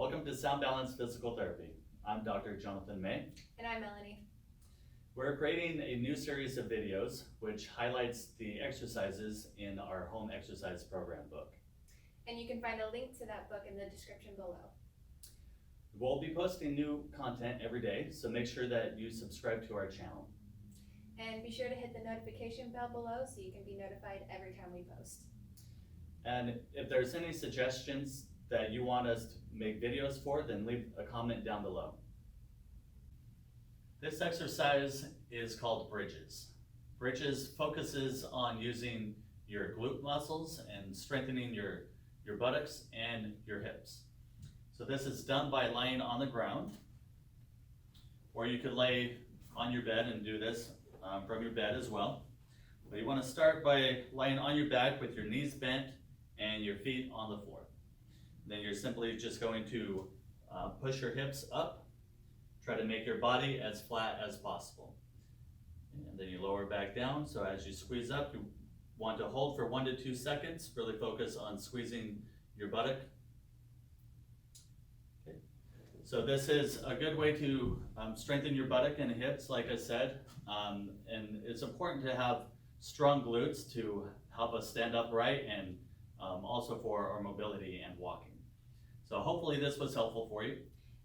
Welcome to Sound Balance Physical Therapy. I'm Dr. Jonathon May. And I'm Melanie. We're creating a new series of videos which highlights the exercises in our home exercise program book. And you can find a link to that book in the description below. We'll be posting new content every day, so make sure that you subscribe to our channel. And be sure to hit the notification bell below so you can be notified every time we post. And if there's any suggestions that you want us to make videos for, then leave a comment down below. This exercise is called bridges. Bridges focuses on using your glute muscles and strengthening your buttocks and your hips. So this is done by laying on the ground, or you could lay on your bed and do this from your bed as well. But you want to start by laying on your back with your knees bent and your feet on the floor. Then you're simply just going to push your hips up, try to make your body as flat as possible. And then you lower back down, so as you squeeze up, you want to hold for 1 to 2 seconds, really focus on squeezing your buttock. Okay. So this is a good way to strengthen your buttock and hips, like I said, and it's important to have strong glutes to help us stand upright and also for our mobility and walking. So hopefully this was helpful for you.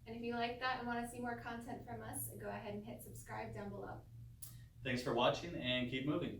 And if you like that and want to see more content from us, go ahead and hit subscribe down below. Thanks for watching and keep moving.